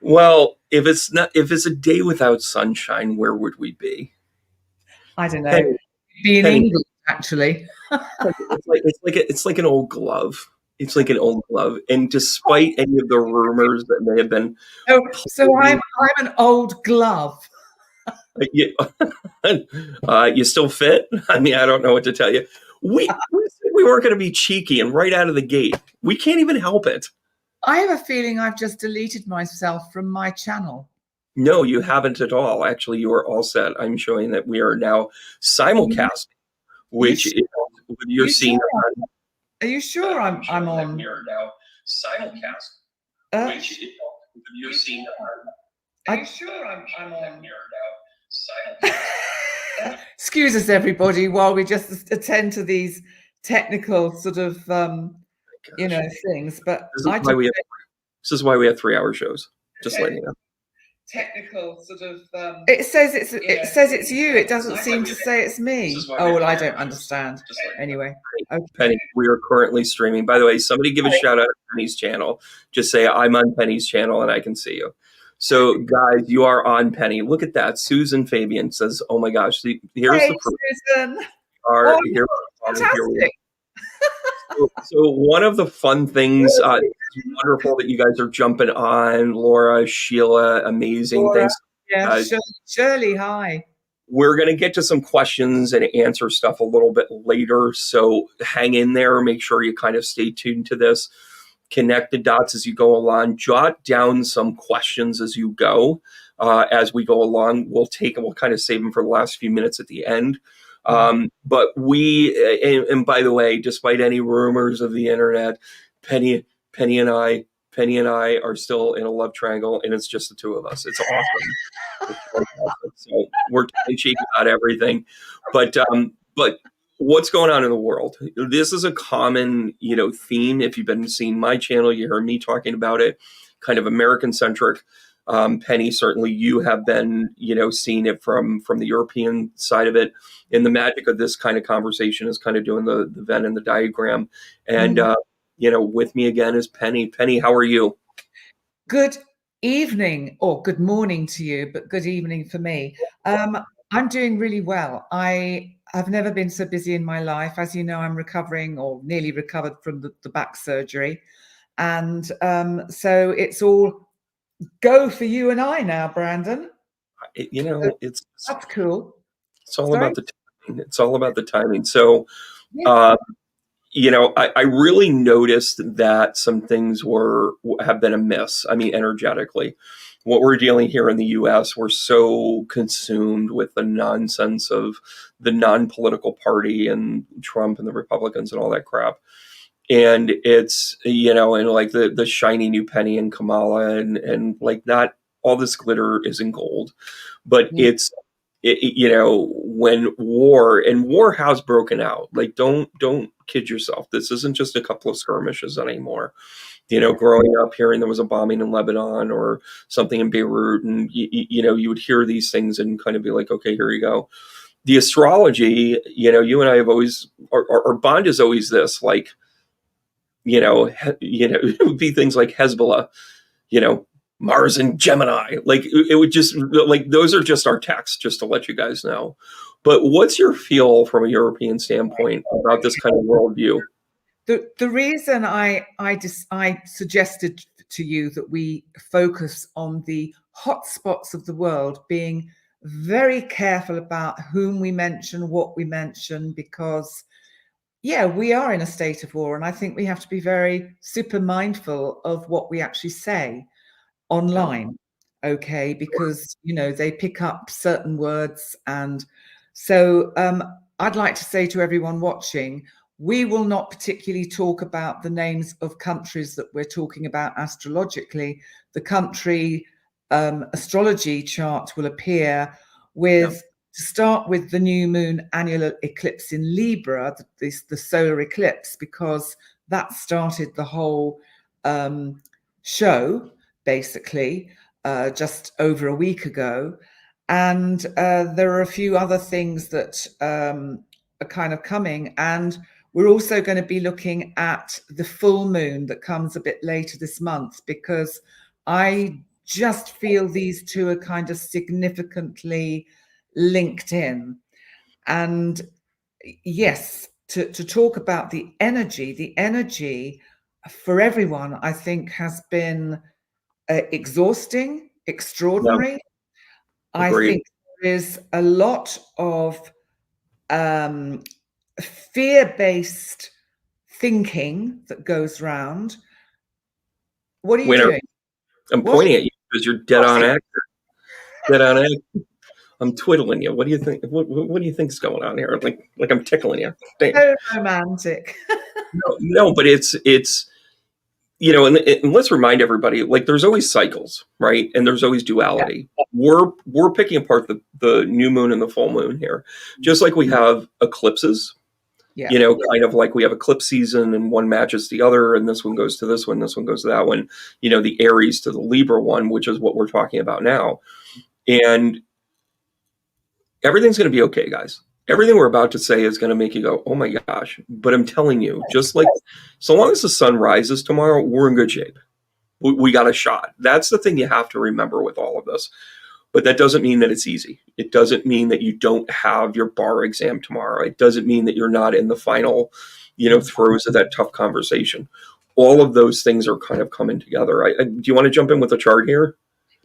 Well, if it's a day without sunshine, where would we be? I don't know. Penny, Be in Penny, England, actually. it's like an old glove. It's like an old glove, and despite any of the rumors that may have been Oh, so I'm plaguing, I'm an old glove. you, you still fit. I mean, I don't know what to tell you. We said we weren't going to be cheeky, and right out of the gate, we can't even help it. I have a feeling I've just deleted myself from my channel. No, you haven't at all. Actually, you are all set. I'm showing that we are now simulcast, You which sure? is you're You seeing. sure? Are you sure I'm That on? we are now simulcast, Uh, which is you're seeing. Are you I, sure I'm on? We are now simulcast. excuse us, everybody, while we just attend to these technical sort of Gosh, things. But this is I why just we have. This is why we have 3 hour shows. Just letting you know. technical sort of it says it's you. It doesn't seem to say it's me. Oh well, I don't understand. Anyway, okay. Penny, we are currently streaming. By the way, somebody give a shout out to Penny's channel. Just say I'm on Penny's channel and I can see you. So, guys, you are on Penny. Look at that. Susan Fabian says, "Oh my gosh, here's Hey, the proof." Susan. Are Oh, here, here we are. fantastic. So one of the fun things, it's wonderful that you guys are jumping on. Laura, Sheila, amazing. Laura. Thanks, Yeah, guys. Shirley, hi. We're going to get to some questions and answer stuff a little bit later. So hang in there. Make sure you kind of stay tuned to this. Connect the dots as you go along. Jot down some questions as you go. As we go along, we'll kind of save them for the last few minutes at the end. But and by the way, despite any rumors of the internet, Penny, Penny and I, Penny and I are still in a love triangle, and it's just the two of us. It's awesome. It's fantastic. So we're talking cheap about everything, but what's going on in the world? This is a common theme. If you've been seeing my channel, you heard me talking about it. Kind of American centric. Penny, certainly you have been, seeing it from the European side of it. And the magic of this kind of conversation is kind of doing the Venn and the diagram. And, with me again is Penny. Penny, how are you? Good evening or good morning to you, but good evening for me. I'm doing really well. I have never been so busy in my life. As you know, I'm recovering or nearly recovered from the back surgery. And so it's all go for you and I now, Brandon. That's cool. It's all Sorry? about the timing. It's all about the timing. So, Yeah. I really noticed that some things have been amiss. I mean, energetically, what we're dealing here in the U.S., we're so consumed with the nonsense of the non-political party and Trump and the Republicans and all that crap. And it's, and like the shiny new penny and Kamala and like not all this glitter isn't gold, but it's, when war has broken out, like don't kid yourself. This isn't just a couple of skirmishes anymore. Growing up hearing there was a bombing in Lebanon or something in Beirut, and you would hear these things and kind of be like, okay, here you go. The astrology, you and I have always, our bond is always this, like, it would be things like Hezbollah, Mars and Gemini. Like it would just like those are just our texts, just to let you guys know. But what's your feel from a European standpoint about this kind of worldview? The reason I suggested to you that we focus on the hotspots of the world, being very careful about whom we mention, what we mention, because we are in a state of war, and I think we have to be very super mindful of what we actually say online, okay, because they pick up certain words. And so I'd like to say to everyone watching, we will not particularly talk about the names of countries that we're talking about astrologically. The country astrology chart will appear with to start with the new moon annular eclipse in Libra, the solar eclipse, because that started the whole show, basically, just over a week ago. And there are a few other things that are kind of coming. And we're also going to be looking at the full moon that comes a bit later this month, because I just feel these two are kind of significantly linked in. And yes, to talk about the energy for everyone, I think, has been exhausting, Yeah, extraordinary. I agreed. think there is a lot of fear-based thinking that goes round. What are you Winner, doing? I'm What? pointing at you because you're dead on What's actor. Dead on actor. I'm twiddling you. What do you think? What do you think's going on here? Like I'm tickling you. Damn. so romantic? No, no, but it's and let's remind everybody, like there's always cycles, right? And there's always Yeah, duality. We're picking apart the new moon and the full moon here, just like we have eclipses. yeah, Kind of like we have eclipse season and one matches the other, and this one goes to this one, this one goes to that one. The Aries to the Libra one, which is what we're talking about now, and everything's going to be okay, guys. Everything we're about to say is going to make you go, oh my gosh. But I'm telling you, just like so long as the sun rises tomorrow, we're in good shape. We got a shot. That's the thing you have to remember with all of this. But that doesn't mean that it's easy. It doesn't mean that you don't have your bar exam tomorrow. It doesn't mean that you're not in the final, throes of that tough conversation. All of those things are kind of coming together. Do you want to jump in with a chart here?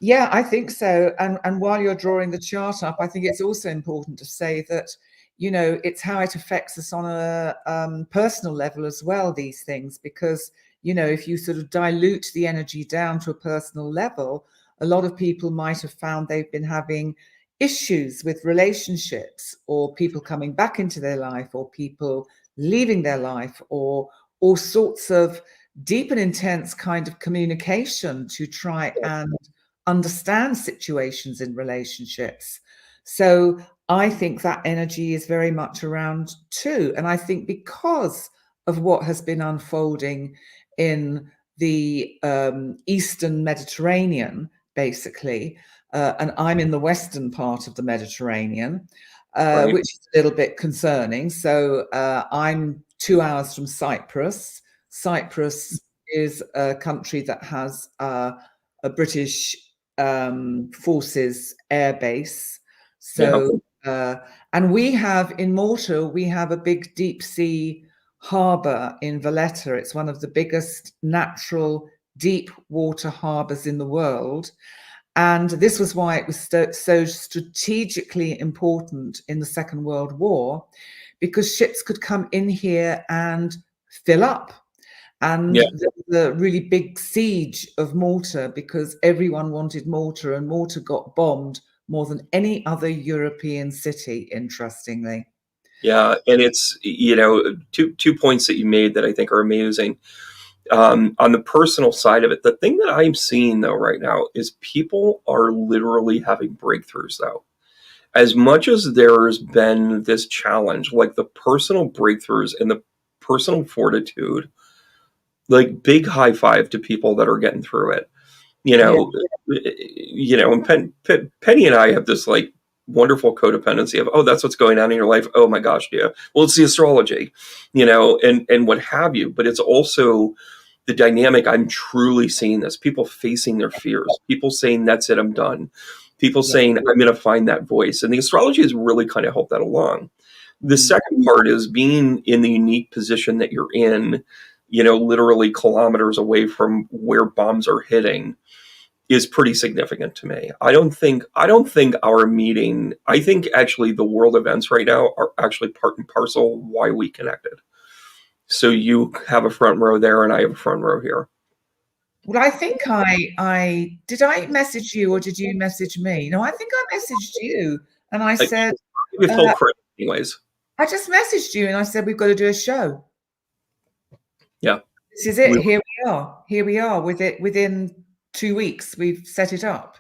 yeah. I think so. And while you're drawing the chart up, I think it's also important to say that it's how it affects us on a personal level as well. These things, because if you sort of dilute the energy down to a personal level, a lot of people might have found they've been having issues with relationships, or people coming back into their life, or people leaving their life, or all sorts of deep and intense kind of communication to try and understand situations in relationships. So I think that energy is very much around too. And I think because of what has been unfolding in the Eastern Mediterranean, basically, and I'm in the Western part of the Mediterranean, Right. which is a little bit concerning. So I'm 2 hours from Cyprus. Cyprus is a country that has a British forces air base. Yeah. So, and we have in Malta, we have a big deep sea harbour in Valletta. It's one of the biggest natural deep water harbours in the world. And this was why it was so strategically important in the Second World War, because ships could come in here and fill up. And Yeah. the really big siege of Malta, because everyone wanted Malta, and Malta got bombed more than any other European city, interestingly. Yeah. And it's, two points that you made that I think are amazing. On the personal side of it, the thing that I'm seeing though right now is people are literally having breakthroughs though. As much as there's been this challenge, like the personal breakthroughs and the personal fortitude, like big high five to people that are getting through it. You Yeah. know, and Penny and I have this like wonderful codependency of, oh, that's what's going on in your life. Oh my gosh, yeah. Well, it's the astrology, and what have you. But it's also the dynamic. I'm truly seeing this. People facing their fears. People saying, that's it, I'm done. People Yeah. saying, I'm going to find that voice. And the astrology has really kind of helped that along. The second part is being in the unique position that you're in, literally kilometers away from where bombs are hitting is pretty significant to me. I don't think our meeting, I think actually the world events right now are actually part and parcel why we connected. So you have a front row there and I have a front row here. Well, I think I did. I message you, or did you message me? No, I think I messaged you, and I I said, give you full credit anyways. I just messaged you, and I said we've got to do a show. Yeah. This is it. We, Here we are. Here we are. With it within 2 weeks, we've set it up,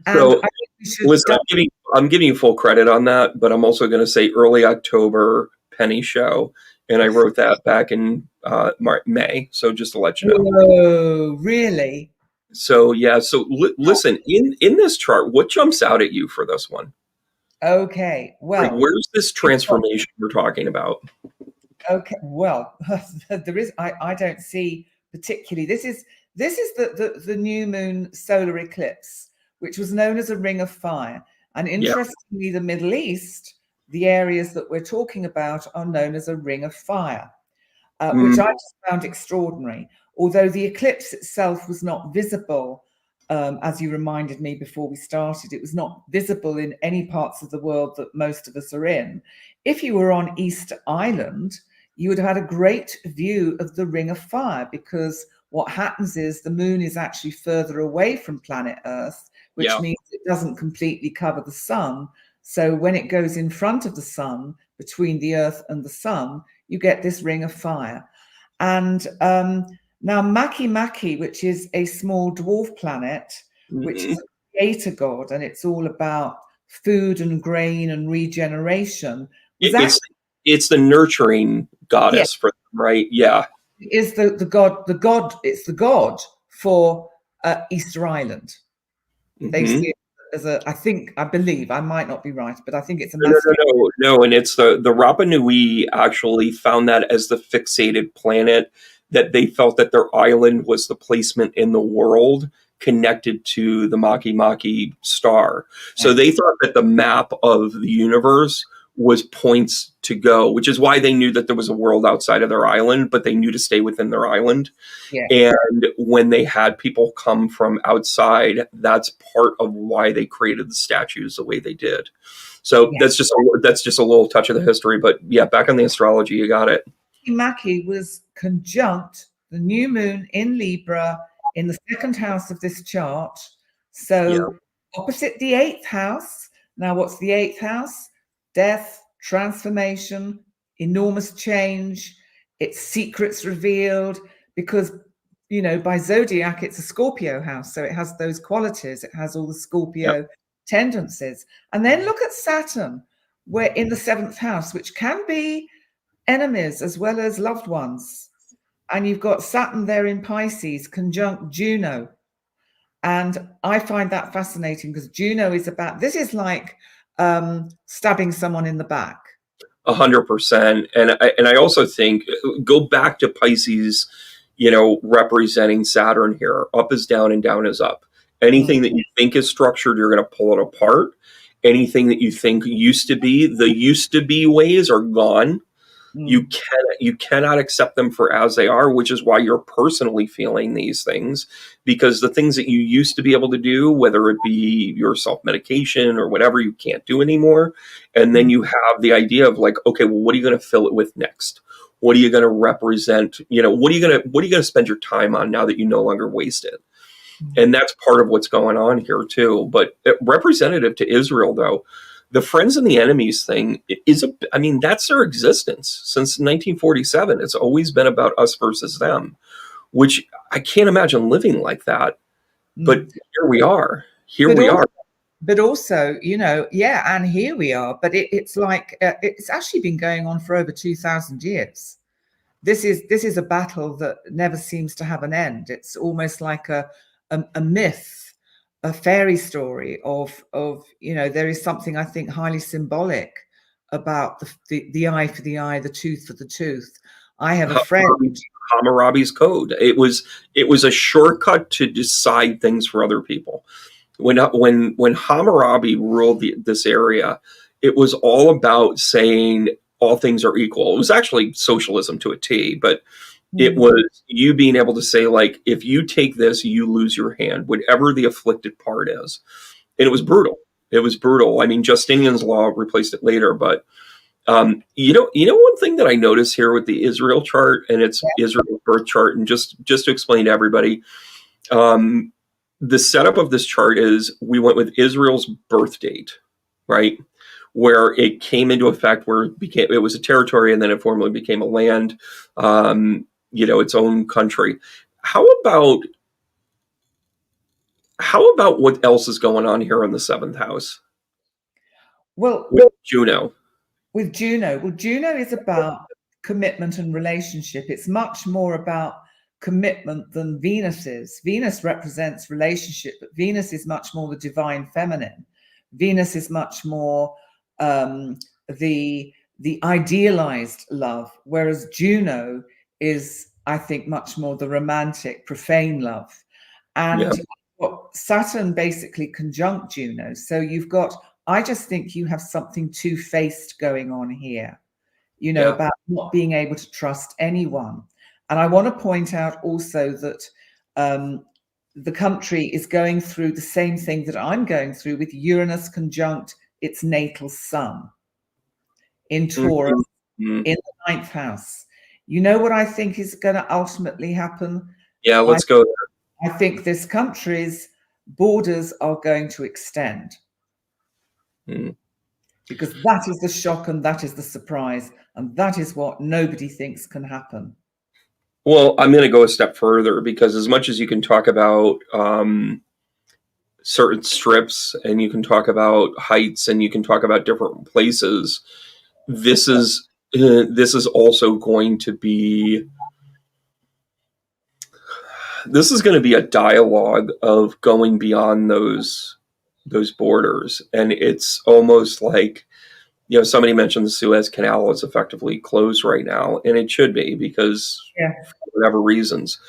and so I think we should. listen, I'm giving you full credit on that, but I'm also going to say early October Penny show. And I wrote that back in May. So just to let you know. Whoa, really? So yeah. So listen, in this chart, what jumps out at you for this one? Okay. Like, Well, where's this transformation we're talking about? okay. Well, there is. I don't see particularly. This is the new moon solar eclipse, which was known as a ring of fire. And interestingly, the Middle East, the areas that we're talking about, are known as a ring of fire, which I just found extraordinary. Although the eclipse itself was not visible, as you reminded me before we started, it was not visible in any parts of the world that most of us are in. If you were on Easter Island, you would have had a great view of the ring of fire, because what happens is the moon is actually further away from planet Earth, which means it doesn't completely cover the sun. So when it goes in front of the sun, between the Earth and the sun, you get this ring of fire. And now Makemake, which is a small dwarf planet, which is a creator god, and it's all about food and grain and regeneration. It's the nurturing goddess for them, right? Yeah. Is the god, it's the god for Easter Island. They see it as I believe, I might not be right, but I think it's a no, and it's the Rapa Nui actually found that as the fixated planet, that they felt that their island was the placement in the world connected to the Makemake star. So they thought that the map of the universe was points to go, which is why they knew that there was a world outside of their island, but they knew to stay within their island. And when they had people come from outside, that's part of why they created the statues the way they did. So that's just a little touch of the history. But yeah, back on the astrology, you got it. Makemake was conjunct the new moon in Libra in the second house of this chart. So opposite the 8th house. Now, what's the 8th house? Death, transformation, enormous change, its secrets revealed, because, you know, by zodiac, it's a Scorpio house. So it has those qualities. It has all the Scorpio tendencies. And then look at Saturn, where in the 7th house, which can be enemies as well as loved ones. And you've got Saturn there in Pisces, conjunct Juno. And I find that fascinating, because Juno is about, this is like stabbing someone in the back. 100%. And I also think, go back to Pisces, you know, representing Saturn here. Up is down and down is up. Anything that you think is structured, you're going to pull it apart. Anything that you think used to be, the used to be ways are gone. You cannot accept them for as they are, which is why you're personally feeling these things, because the things that you used to be able to do, whether it be your self-medication or whatever, you can't do anymore. And then you have the idea of like, okay, well, what are you going to fill it with next? What are you going to represent? You know, what are you going to spend your time on now that you no longer waste it? And that's part of what's going on here too. But representative to Israel, though, the friends and the enemies thing is that's their existence since 1947. It's always been about us versus them, which I can't imagine living like that. But here we are. But also, you know, and here we are. But it's like it's actually been going on for over 2,000 years. This is a battle that never seems to have an end. It's almost like a myth, a fairy story of, you know, there is something I think highly symbolic about the eye for the eye, the tooth for the tooth. I have a friend. Hammurabi's code. It was a shortcut to decide things for other people. When Hammurabi ruled this area, it was all about saying all things are equal. It was actually socialism to a T, but it was you being able to say, like, if you take this, you lose your hand, whatever the afflicted part is. And it was brutal. It was brutal. I mean, Justinian's law replaced it later, but you know, one thing that I notice here with the Israel chart, and it's Israel's birth chart, and just to explain to everybody, the setup of this chart is we went with Israel's birth date, right? Where it came into effect, where it was a territory, and then it formally became a land, you know, its own country. How about what else is going on here in the 7th house? Well, with Juno. Well, Juno is about commitment and relationship. It's much more about commitment than Venus is. Venus represents relationship, but Venus is much more the divine feminine. Venus is much more the idealized love, whereas Juno is, I think, much more the romantic, profane love. Yeah. And what Saturn basically conjunct Juno. So you've got, I just think you have something two-faced going on here, Yeah. about not being able to trust anyone. And I want to point out also that the country is going through the same thing that I'm going through, with Uranus conjunct its natal sun in Taurus Mhm. in the ninth house. You know what I think is going to ultimately happen? Yeah, I, let's go there. I think this country's borders are going to extend, Mm. because that is the shock and that is the surprise, and that is what nobody thinks can happen. Well, I'm going to go a step further, because as much as you can talk about certain strips, and you can talk about heights, and you can talk about different places, this is also going to be a dialogue of going beyond those borders. And it's almost like, somebody mentioned the Suez Canal is effectively closed right now, and it should be, because Yeah. for whatever reasons.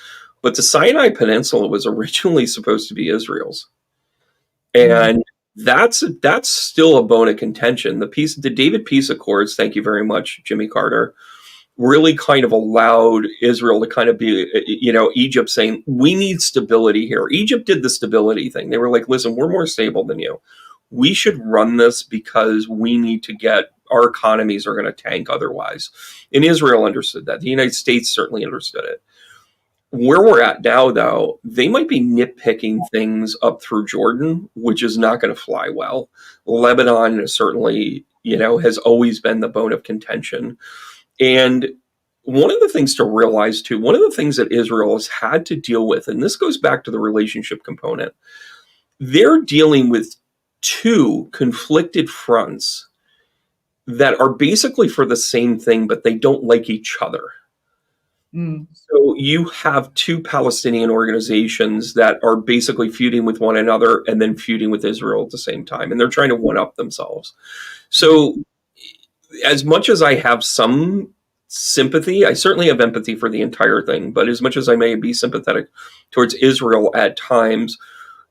But the Sinai Peninsula was originally supposed to be Israel's, and that's still a bone of contention. The David Peace Accords, thank you very much, Jimmy Carter, really kind of allowed Israel to kind of be, Egypt saying, we need stability here. Egypt did the stability thing. They were like, listen, we're more stable than you. We should run this because we need to our economies are going to tank otherwise. And Israel understood that. The United States certainly understood it. Where we're at now, though, they might be nitpicking things up through Jordan, which is not going to fly well. Lebanon certainly, has always been the bone of contention. And one of the things to realize, too, one of the things that Israel has had to deal with, and this goes back to the relationship component, they're dealing with two conflicted fronts that are basically for the same thing, but they don't like each other. Mm. So you have two Palestinian organizations that are basically feuding with one another and then feuding with Israel at the same time, and they're trying to one-up themselves. So as much as I have some sympathy, I certainly have empathy for the entire thing, but as much as I may be sympathetic towards Israel at times,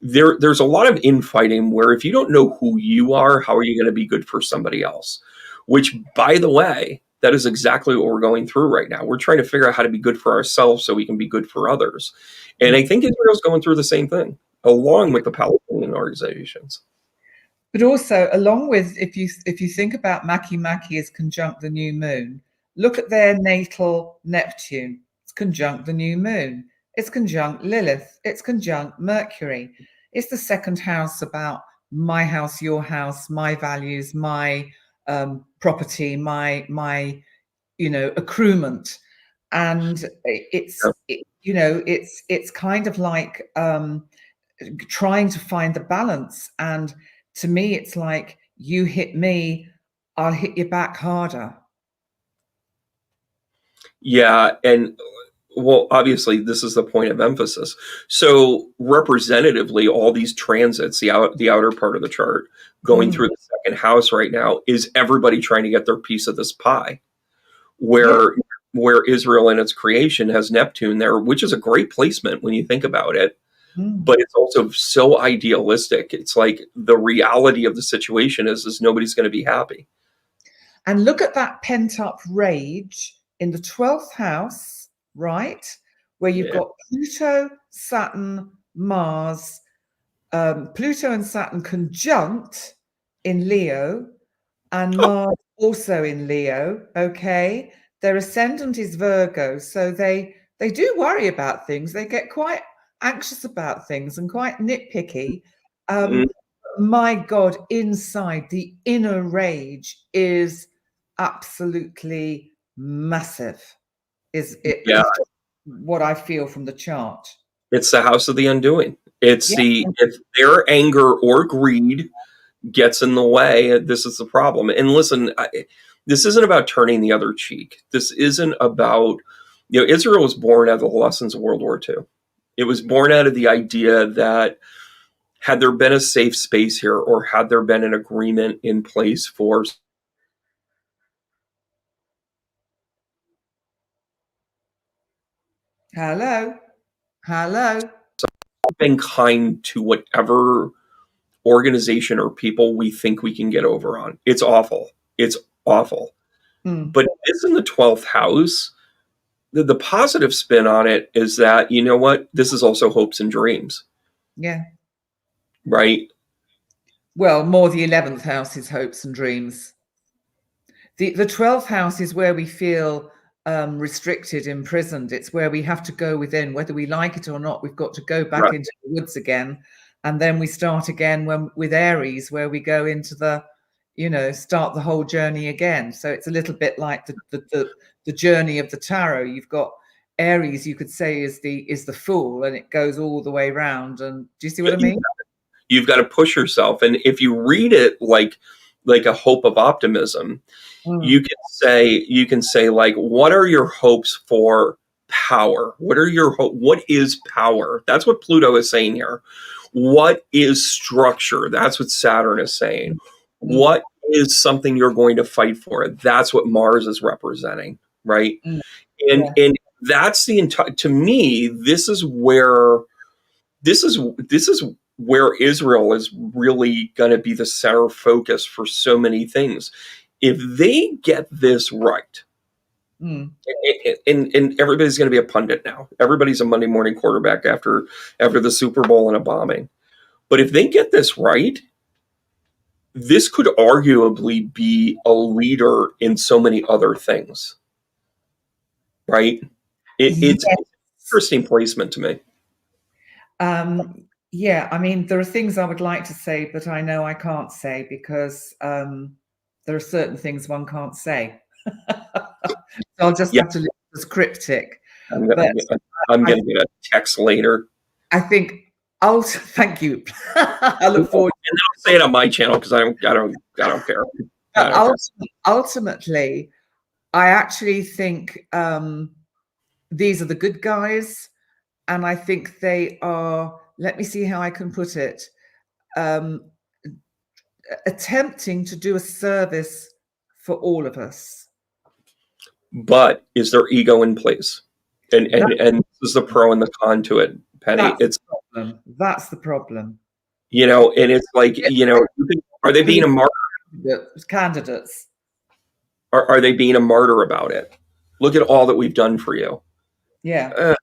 there's a lot of infighting where if you don't know who you are, how are you going to be good for somebody else? Which, by the way, that is exactly what we're going through right now. We're trying to figure out how to be good for ourselves so we can be good for others. And I think Israel's going through the same thing, along with the Palestinian organizations. But also, along with, if you think about Makki as conjunct the new moon, look at their natal Neptune. It's conjunct the new moon. It's conjunct Lilith. It's conjunct Mercury. It's the second house about my house, your house, my values, my property, my accruement. And it's kind of like trying to find the balance. And to me, it's like, you hit me, I'll hit you back harder. Yeah, and well, obviously, this is the point of emphasis. So, representatively, all these transits, the outer part of the chart, going through the second house right now, is everybody trying to get their piece of this pie. Where Israel in its creation has Neptune there, which is a great placement when you think about it. But it's also so idealistic. It's like the reality of the situation is nobody's going to be happy. And look at that pent up rage in the 12th house, right? Where you've got Pluto, Saturn, Mars, Pluto and Saturn conjunct in Leo, and Mars also in Leo. Okay. Their ascendant is Virgo. So they do worry about things. They get quite anxious about things and quite nitpicky. My God, inside, the inner rage is absolutely massive. Is what I feel from the chart. It's the house of the undoing. It's Yeah. if their anger or greed gets in the way, this is the problem. And listen, this isn't about turning the other cheek. This isn't about, Israel was born out of the lessons of World War II. It was born out of the idea that had there been a safe space here, or had there been an agreement in place for Hello. Hello. Being kind to whatever organization or people we think we can get over on. It's awful. It's awful. Mm, But it's in the 12th house. The positive spin on it is that, you know what? This is also hopes and dreams, yeah. right? Well, more the 11th house is hopes and dreams. The 12th house is where we feel restricted, imprisoned. It's where we have to go within, whether we like it or not. We've got to go back Right. into the woods again, and then we start again when with Aries, where we go into the, start the whole journey again. So it's a little bit like the journey of the tarot. You've got Aries, you could say, is the fool, and it goes all the way round. And do you see what I mean? You've got to push yourself. And if you read it like a hope of optimism, Mm, you can say like, what are your hopes for power? What is power? That's what Pluto is saying here. What is structure? That's what Saturn is saying. mm, What is something you're going to fight for? That's what Mars is representing, right? mm, And yeah. and that's the entire, to me, this is where Israel is really going to be the center focus for so many things. If they get this right, Mm, and everybody's going to be a pundit now. Everybody's a Monday morning quarterback after the Super Bowl and a bombing. But if they get this right, this could arguably be a leader in so many other things, right? It's yes. interesting placement to me. Yeah, I mean, there are things I would like to say, but I know I can't say because there are certain things one can't say. So I'll just Yeah, have to leave it as cryptic. I'm gonna, But I'm I, gonna get a text later. I think, thank you. I And look forward. I'll say it on my channel because I don't care. I But don't care. ultimately, I actually think these are the good guys, and I think they are. Let me see how I can put it. Um, Attempting to do a service for all of us. But is there ego in place? And this is the pro and the con to it, Penny. That's It's, the problem. That's the problem. and it's like, are they being a martyr? Candidates. Are they being a martyr about it? Look at all that we've done for you. Yeah. Uh,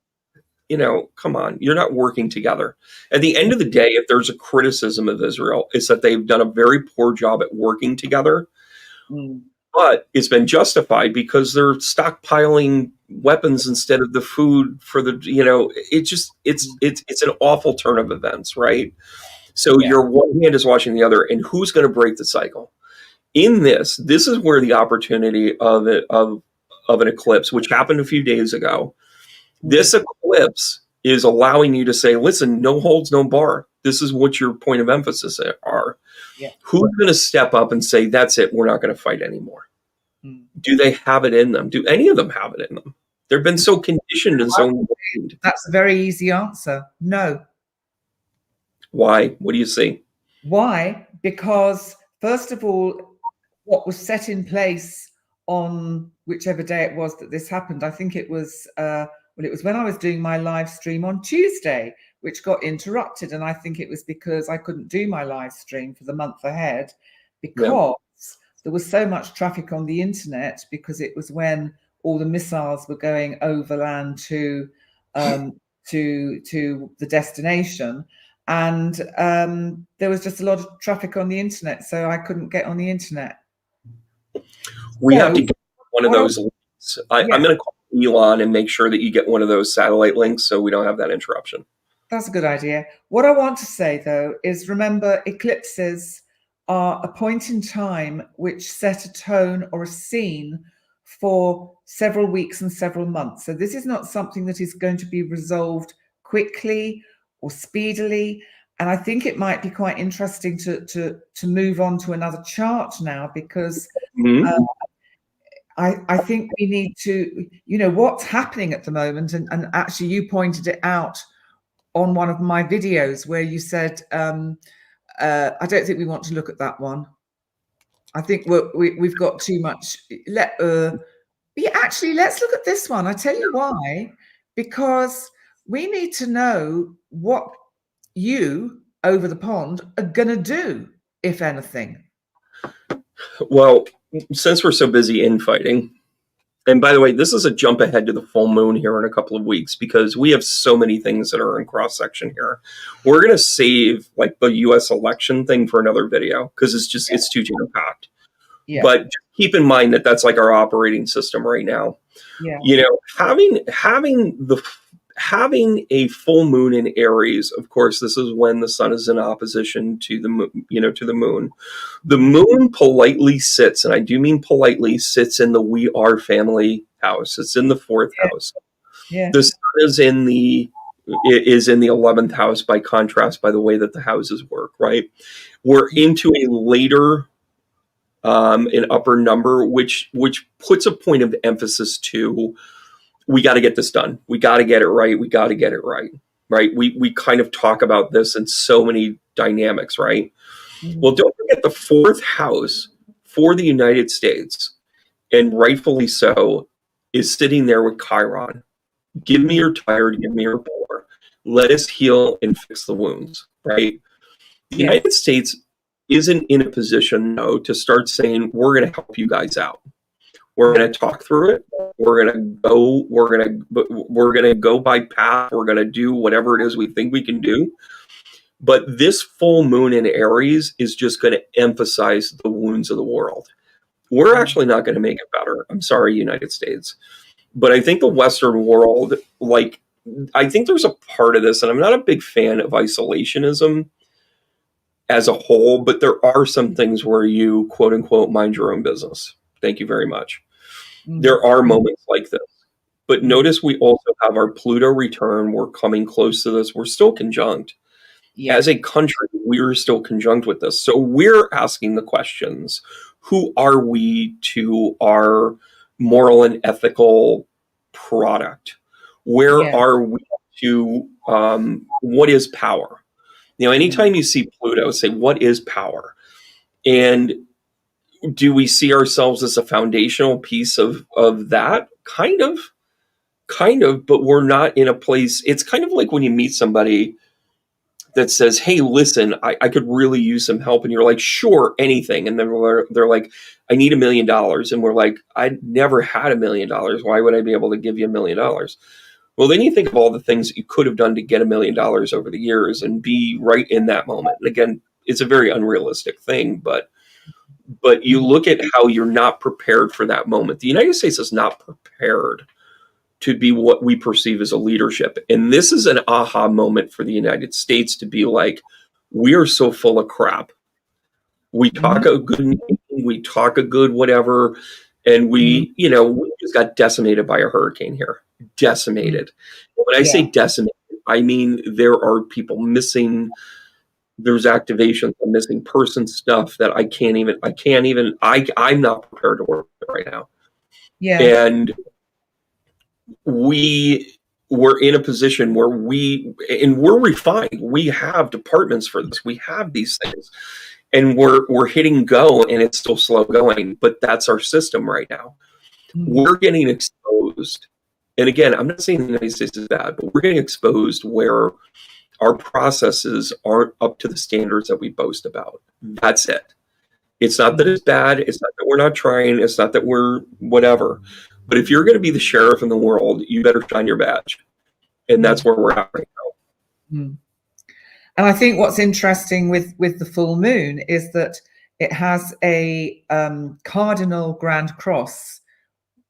come on, you're not working together. At the end of the day, if there's a criticism of Israel, it's that they've done a very poor job at working together, Mm. but it's been justified because they're stockpiling weapons instead of the food for the, it's an awful turn of events, right? So Yeah. your one hand is washing the other, and who's going to break the cycle? In this is where the opportunity of an eclipse, which happened a few days ago, Mm. this eclipse is allowing you to say, listen, no holds, no bar. This is what your point of emphasis are. Yeah. Who's going to step up and say, that's it, we're not going to fight anymore? Mm. Do they have it in them? Do any of them have it in them? They've been so conditioned and so ingrained. That's a very easy answer. No. Why? What do you see? Why? Because, first of all, what was set in place on whichever day it was that this happened, I think it was, it was when I was doing my live stream on Tuesday, which got interrupted. And I think it was because I couldn't do my live stream for the month ahead Yeah. because there was so much traffic on the internet, because it was when all the missiles were going overland to the destination, and there was just a lot of traffic on the internet, so I couldn't get on the internet. We have So to get one of what I, those links. I'm yeah, going to call Elon and make sure that you get one of those satellite links so we don't have that interruption. that's a good idea. What I want to say, though, is remember, eclipses are a point in time which set a tone or a scene for several weeks and several months. So this is not something that is going to be resolved quickly or speedily. And I think it might be quite interesting to move on to another chart now, because Mm-hmm. I think we need to, what's happening at the moment, and actually you pointed it out on one of my videos where you said, I don't think we want to look at that one. I think we've got too much. Actually, let's look at this one. I tell you why. because we need to know what you over the pond are going to do, if anything. Well, since we're so busy infighting, and by the way, this is a jump ahead to the full moon here in a couple of weeks because we have so many things that are in cross section here. We're going to save like the U.S. election thing for another video because it's too jam packed. Yeah. But keep in mind that that's like our operating system right now. Yeah. You know, having a full moon in Aries, of course, this is when the sun is in opposition to the moon, to the moon. The moon politely sits, and I do mean politely, sits in the We Are family house. It's in the 4th house. Yeah. The sun is in the 11th house by contrast, by the way that the houses work, right? We're into a later an upper number, which puts a point of emphasis to we got to get this done. We got to get it right. We got to get it right. Right. We kind of talk about this in so many dynamics, right? Mm-hmm. Well, don't forget the 4th house for the United States, and rightfully so, is sitting there with Chiron. Give me your tired, give me your poor. Let us heal and fix the wounds, right? The United States isn't in a position, though, to start saying, we're going to help you guys out. We're going to talk through it. We're going to go by path. We're going to do whatever it is we think we can do. But this full moon in Aries is just going to emphasize the wounds of the world. We're actually not going to make it better. I'm sorry, United States. But I think the Western world, I think there's a part of this, and I'm not a big fan of isolationism as a whole, but there are some things where you, quote unquote, mind your own business. Thank you very much. Mm-hmm. There are moments like this. But notice we also have our Pluto return. We're coming close to this. We're still conjunct. Yeah. As a country, we're still conjunct with this. So we're asking the questions. Who are we to our moral and ethical product? Where are we to what is power? Anytime you see Pluto, say, what is power? And do we see ourselves as a foundational piece of that? Kind of, but we're not in a place. It's kind of like when you meet somebody that says, hey, listen, I could really use some help. And you're like, sure, anything. And then they're like, I need $1 million. And we're like, I never had $1 million. Why would I be able to give you $1 million? Well, then you think of all the things that you could have done to get $1 million over the years and be right in that moment. And again, it's a very unrealistic thing, but you look at how you're not prepared for that moment. The United States is not prepared to be what we perceive as a leadership. And this is an aha moment for the United States to be like, we are so full of crap. We talk a good meeting, we talk a good whatever, and we just got decimated by a hurricane here. Decimated. When I say decimated, I mean there are people missing. There's activations of missing person stuff that I'm not prepared to work with right now. Yeah. And we're in a position where we're refined. We have departments for this. We have these things. And we're hitting go, and it's still slow going. But that's our system right now. We're getting exposed. And again, I'm not saying the United States is bad, but we're getting exposed where our processes aren't up to the standards that we boast about. That's it. It's not that it's bad. It's not that we're not trying. It's not that we're whatever. But if you're going to be the sheriff in the world, you better shine your badge. And that's where we're at right now. And I think what's interesting with the full moon is that it has a cardinal grand cross.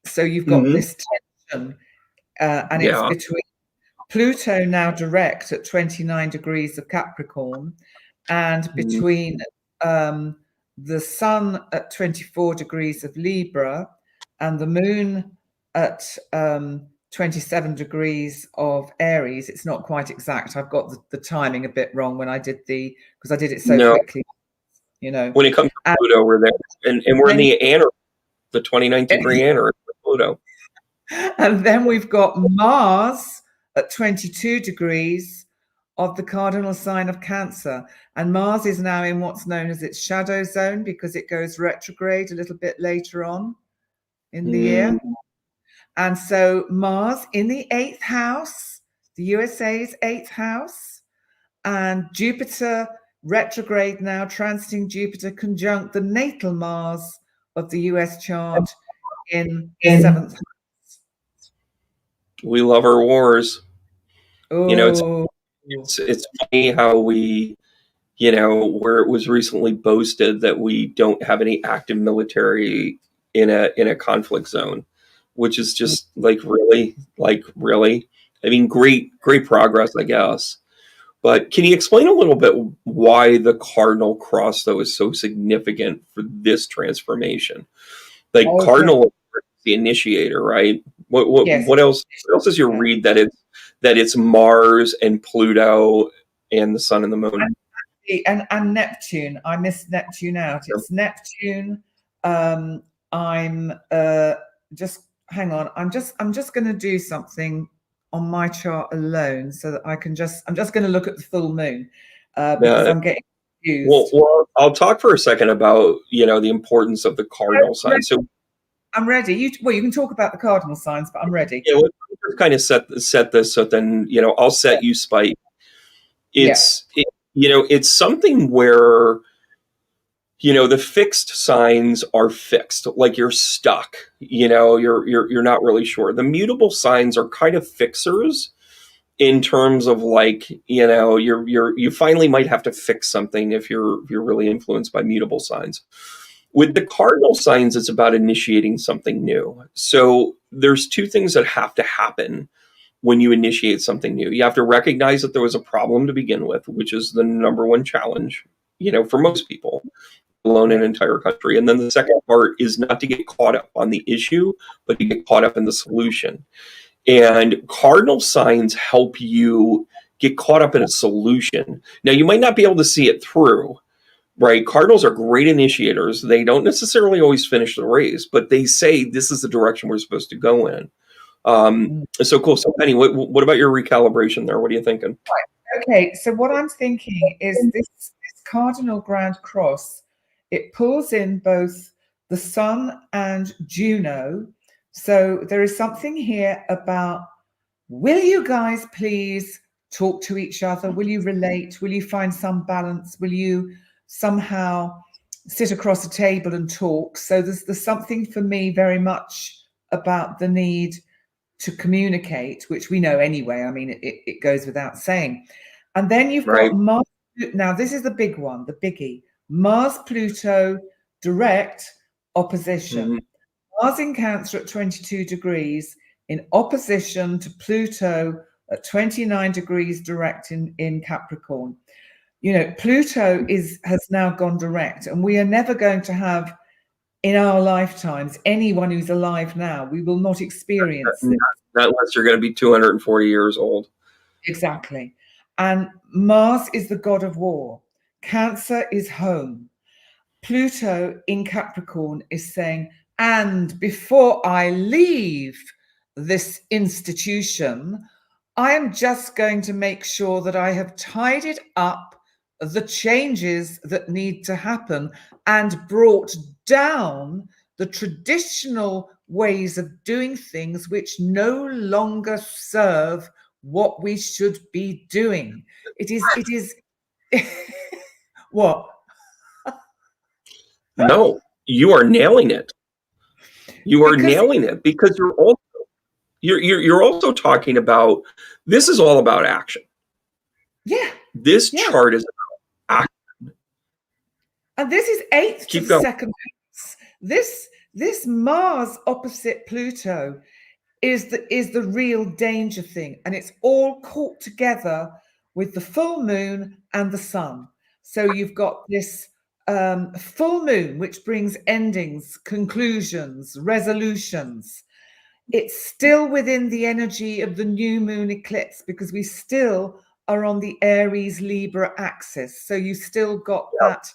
So you've got this tension, and it's between Pluto now direct at 29 degrees of Capricorn, and between the sun at 24 degrees of Libra and the moon at 27 degrees of Aries. It's not quite exact. I've got the timing a bit wrong when I did because I did it so quickly. When it comes to Pluto, we're there, and we're in the Anar, the 29th degree Anar with Pluto. And then we've got Mars at 22 degrees of the cardinal sign of Cancer. And Mars is now in what's known as its shadow zone because it goes retrograde a little bit later on in the year. And so Mars in the 8th house, the USA's 8th house, and Jupiter retrograde now, transiting Jupiter conjunct the natal Mars of the US chart in the 7th house. We love our wars. You know, Oh, it's funny how we, you know, where it was recently boasted that we don't have any active military in a conflict zone, which is just like really. I mean, great progress, I guess. But can you explain a little bit why the cardinal cross though is so significant for this transformation? Like okay. cardinal is the initiator, right? Yes. What else? What else does you read that it's Mars and Pluto and the Sun and the Moon? And Neptune. I missed Neptune out. It's Neptune. I'm just hang on. I'm just going to do something on my chart alone so that I'm just going to look at the full moon because Yeah. I'm getting confused. Well, I'll talk for a second about, you know, the importance of the cardinal sign. So I'm ready. You can talk about the cardinal signs, but I'm ready. yeah, let's just kind of set this so then, you know, I'll set you Spike. You know, it's something where, you know, the fixed signs are fixed, like you're stuck, you know, you're not really sure. The mutable signs are kind of fixers in terms of like, you know, you finally might have to fix something if you're really influenced by mutable signs. With the cardinal signs, it's about initiating something new. So there's two things that have to happen when you initiate something new. You have to recognize that there was a problem to begin with, which is the number one challenge, you know, for most people, alone in an entire country. And then the second part is not to get caught up on the issue, but to get caught up in the solution. And cardinal signs help you get caught up in a solution. Now, you might not be able to see it through, right? Cardinals are great initiators. They don't necessarily always finish the race, but they say this is the direction we're supposed to go in. So cool. So Penny, what about your recalibration there? What are you thinking? Okay, so what I'm thinking is this cardinal grand cross, it pulls in both the Sun and Juno. So there is something here about, will you guys please talk to each other? Will you relate? Will you find some balance? Will you somehow sit across a table and talk? So there's something for me very much about the need to communicate, which we know anyway. I mean, it goes without saying. And then you've got Mars. Now, this is the big one, the biggie. Mars-Pluto direct opposition. Mm-hmm. Mars in Cancer at 22 degrees in opposition to Pluto at 29 degrees direct in Capricorn. You know, Pluto has now gone direct, and we are never going to have in our lifetimes, anyone who's alive now, we will not experience this. Not unless you're going to be 240 years old. Exactly. And Mars is the god of war. Cancer is home. Pluto in Capricorn is saying, and before I leave this institution, I am just going to make sure that I have tidied up the changes that need to happen and brought down the traditional ways of doing things which no longer serve what we should be doing. It is what? No, you are nailing it. You are nailing it because you're also talking about, this is all about action. Yeah. This chart is about action. And this is 8th to the 2nd house. This Mars opposite Pluto is the real danger thing, and it's all caught together with the full moon and the sun. So you've got this full moon, which brings endings, conclusions, resolutions. It's still within the energy of the new moon eclipse because we still are on the Aries Libra axis. So you still got that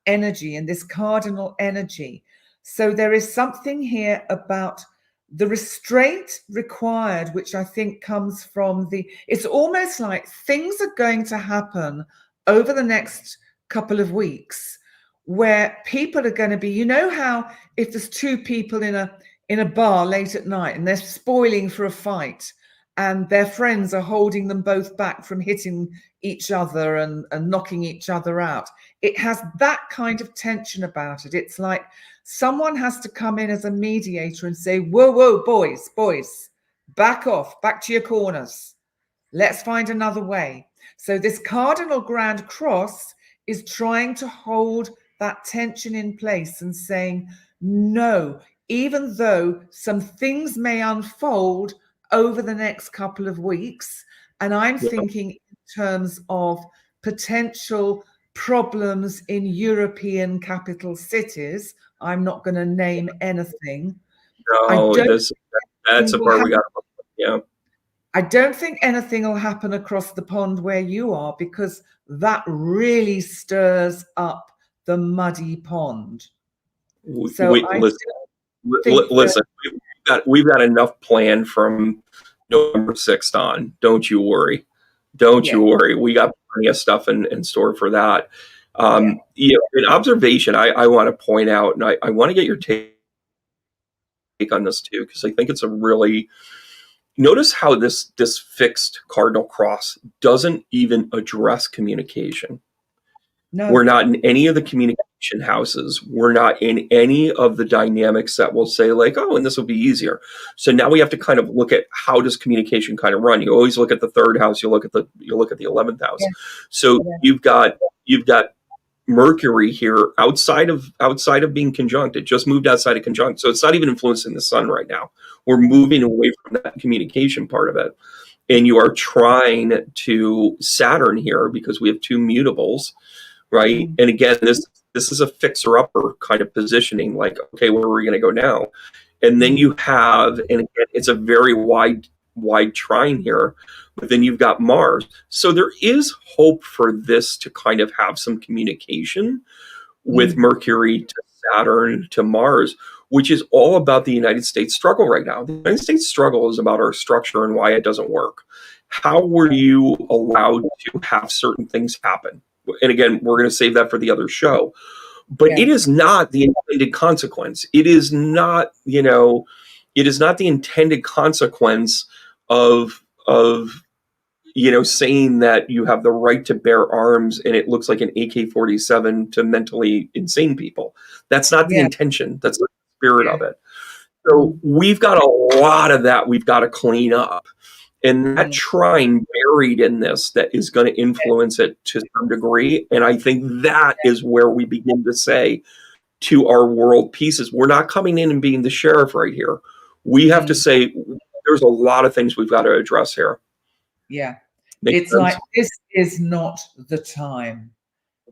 energy and this cardinal energy. So there is something here about the restraint required, which I think comes from it's almost like things are going to happen over the next couple of weeks where people are going to be, you know how if there's two people in in a bar late at night and they're spoiling for a fight, and their friends are holding them both back from hitting each other and knocking each other out. It has that kind of tension about it. It's like someone has to come in as a mediator and say, whoa, whoa, boys, back off, back to your corners. Let's find another way. So this cardinal grand cross is trying to hold that tension in place and saying, no, even though some things may unfold over the next couple of weeks, and I'm thinking in terms of potential problems in European capital cities. I'm not going to name anything. No, that's a part we got to, yeah. I don't think anything will happen across the pond where you are, because that really stirs up the muddy pond. So listen, we've got enough planned from November 6th on. Don't you worry. Don't you worry. We got plenty of stuff in store for that. You know, an observation I want to point out, and I want to get your take on this too, because I think it's a really, notice how this fixed cardinal cross doesn't even address communication. No. We're not in any of the communication houses. We're not in any of the dynamics that will say like, oh, and this will be easier. So now we have to kind of look at how does communication kind of run. You always look at the third house. You look at the 11th house. Yeah. So you've got Mercury here outside of being conjunct. It just moved outside of conjunct. So it's not even influencing the sun right now. We're moving away from that communication part of it. And you are trying to Saturn here, because we have two mutables, right? And again, this is a fixer-upper kind of positioning, like, okay, where are we going to go now? And then you have, and again, it's a very wide trine here, but then you've got Mars. So there is hope for this to kind of have some communication with Mercury to Saturn to Mars, which is all about the United States struggle right now. The United States struggle is about our structure and why it doesn't work. How were you allowed to have certain things happen? And again, we're going to save that for the other show. But it is not the intended consequence. It is not, you know, it is not the intended consequence of you know, saying that you have the right to bear arms and it looks like an AK-47 to mentally insane people. That's not the intention. That's the spirit of it. So we've got a lot of that we've got to clean up. And that trine buried in this that is going to influence it to some degree. And I think that is where we begin to say to our world pieces, we're not coming in and being the sheriff right here. We have to say there's a lot of things we've got to address here. Yeah. It's like, this is not the time.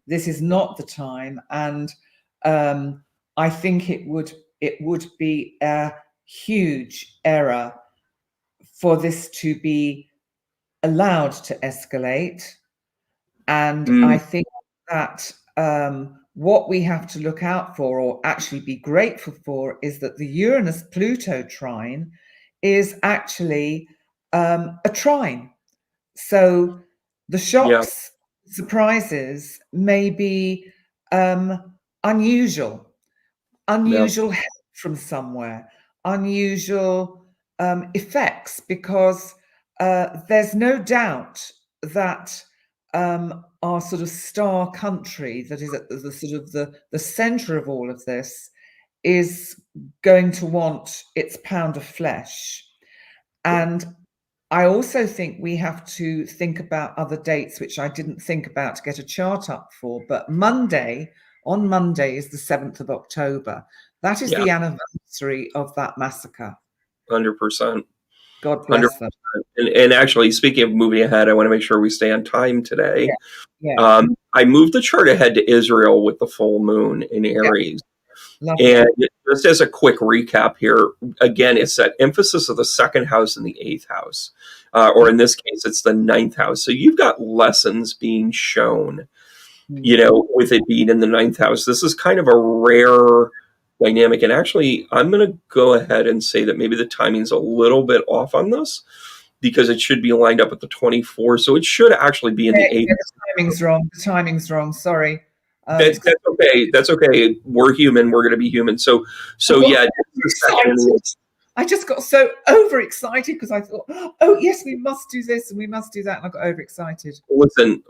This is not the time. And I think it would be a huge error for this to be allowed to escalate. And I think that what we have to look out for, or actually be grateful for, is that the Uranus-Pluto trine is actually a trine. So the shocks, surprises may be unusual help from somewhere, unusual effects, because there's no doubt that our sort of star country that is at the sort of the center of all of this is going to want its pound of flesh. And I also think we have to think about other dates, which I didn't think about to get a chart up for, but on Monday is the 7th of October. That is the anniversary of that massacre. 100%. God bless them. And actually, speaking of moving ahead, I want to make sure we stay on time today. I moved the chart ahead to Israel with the full moon in Aries. And just as a quick recap here, again, it's that emphasis of the second house and the 8th house, or in this case, it's the 9th house. So you've got lessons being shown, you know, with it being in the 9th house. This is kind of a rare dynamic. And actually, I'm going to go ahead and say that maybe the timing's a little bit off on this, because it should be lined up at the 24th. So it should actually be in the 8th. The timing's wrong. The timing's wrong. Sorry. That's okay. That's okay. We're human. We're going to be human. So yeah, the section. I just got so overexcited because I thought, oh yes, we must do this and we must do that, and I got overexcited. Listen.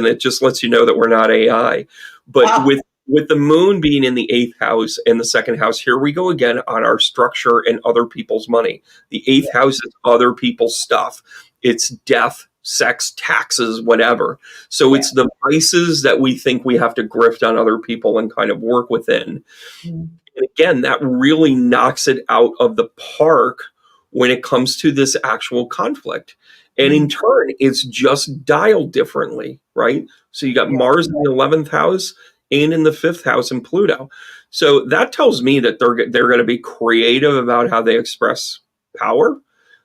It just lets you know that we're not AI. But with the moon being in the 8th house and the 2nd house, here we go again on our structure and other people's money. The 8th house is other people's stuff. It's death, sex, taxes, whatever. So it's the vices that we think we have to grift on other people and kind of work within. And again, that really knocks it out of the park when it comes to this actual conflict. And in turn, it's just dialed differently, right? So you got Mars in the 11th house and in the 5th house in Pluto. So that tells me that they're going to be creative about how they express power.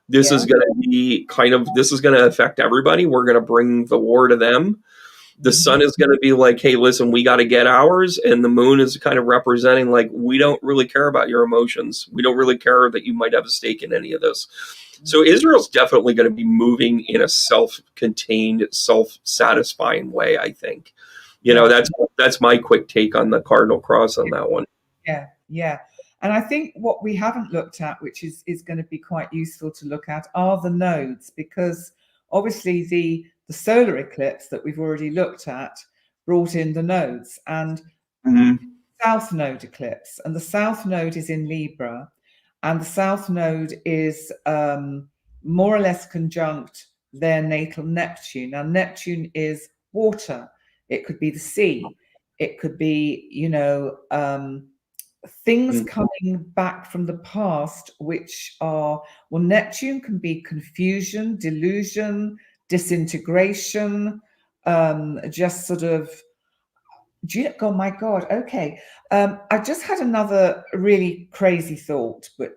This is going to be this is going to affect everybody. We're going to bring the war to them. The sun is going to be like, hey, listen, we got to get ours. And the moon is kind of representing like, we don't really care about your emotions. We don't really care that you might have a stake in any of this. So Israel's definitely going to be moving in a self-contained, self-satisfying way, I think. That's my quick take on the cardinal cross on that one. Yeah. And I think what we haven't looked at, which is going to be quite useful to look at, are the nodes, because obviously the solar eclipse that we've already looked at brought in the nodes, and South Node eclipse, and the South Node is in Libra, and the South Node is more or less conjunct their natal Neptune. Now, Neptune is water. It could be the sea. It could be, things coming back from the past, which are, Neptune can be confusion, delusion, disintegration, just sort of, oh my God, okay. I just had another really crazy thought, but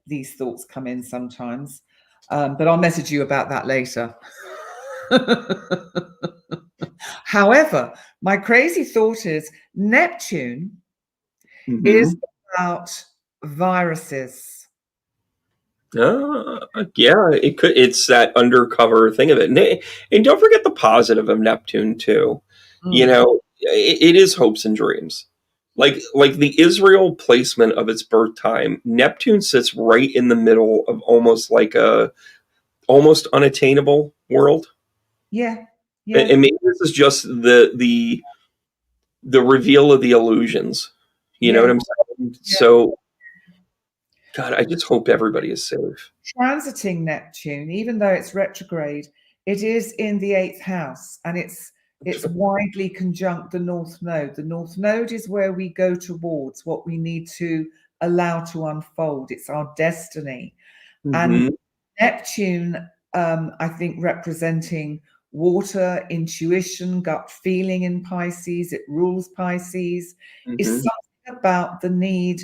these thoughts come in sometimes, but I'll message you about that later. However, my crazy thought is Neptune is about viruses. It could. It's that undercover thing of it, and don't forget the positive of Neptune too. It is hopes and dreams. Like the Israel placement of its birth time, Neptune sits right in the middle of almost unattainable world. Yeah. And maybe this is just the reveal of the illusions. You know what I'm saying? Yeah. So, God, I just hope everybody is safe. Transiting Neptune, even though it's retrograde, it is in the 8th house, and it's widely conjunct the North Node. The North Node is where we go towards what we need to allow to unfold. It's our destiny. And Neptune, I think, representing water, intuition, gut feeling in Pisces, it rules Pisces, is something about the need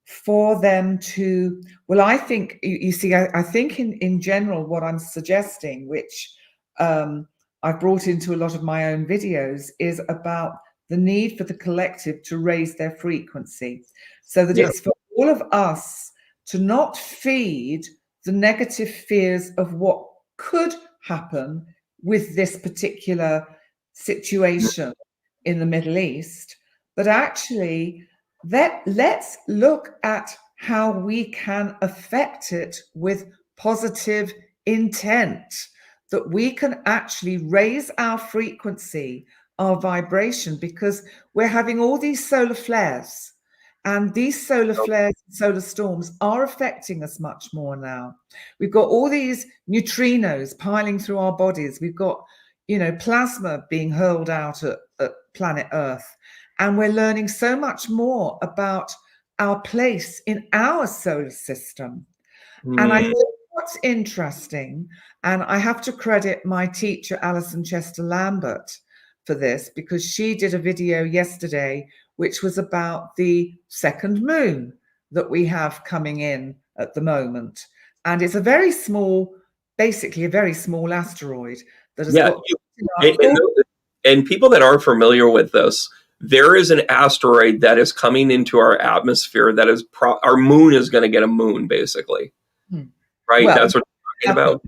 for them to, I think, you see, I think in general, what I'm suggesting, which I've brought into a lot of my own videos, is about the need for the collective to raise their frequency, so that it's for all of us to not feed the negative fears of what could happen with this particular situation in the Middle East, but actually let's look at how we can affect it with positive intent, that we can actually raise our frequency, our vibration, because we're having all these solar flares. And these solar flares, solar storms are affecting us much more now. We've got all these neutrinos piling through our bodies. We've got, plasma being hurled out at planet Earth. And we're learning so much more about our place in our solar system. And I think what's interesting, and I have to credit my teacher, Alison Chester Lambert, for this, because she did a video yesterday which was about the second moon that we have coming in at the moment. And it's basically a very small asteroid that has got... And people that aren't familiar with this, there is an asteroid that is coming into our atmosphere that is our moon is going to get a moon, basically. Right? That's what we're talking about.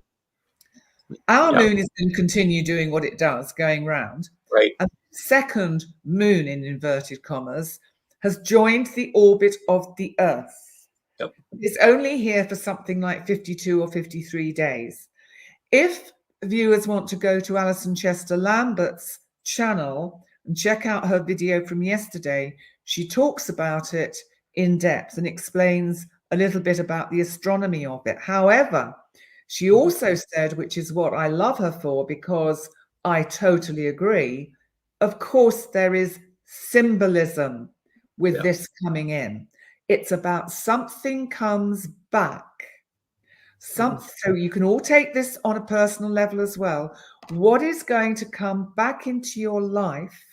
Our moon is going to continue doing what it does, going round. Right. And the second moon, in inverted commas, has joined the orbit of the Earth. Yep. It's only here for something like 52 or 53 days. If viewers want to go to Alison Chester Lambert's channel and check out her video from yesterday, she talks about it in depth and explains a little bit about the astronomy of it. However, she also said, which is what I love her for, because I totally agree, of course, there is symbolism with Yeah. this coming in. It's about something comes back. So you can all take this on a personal level as well. What is going to come back into your life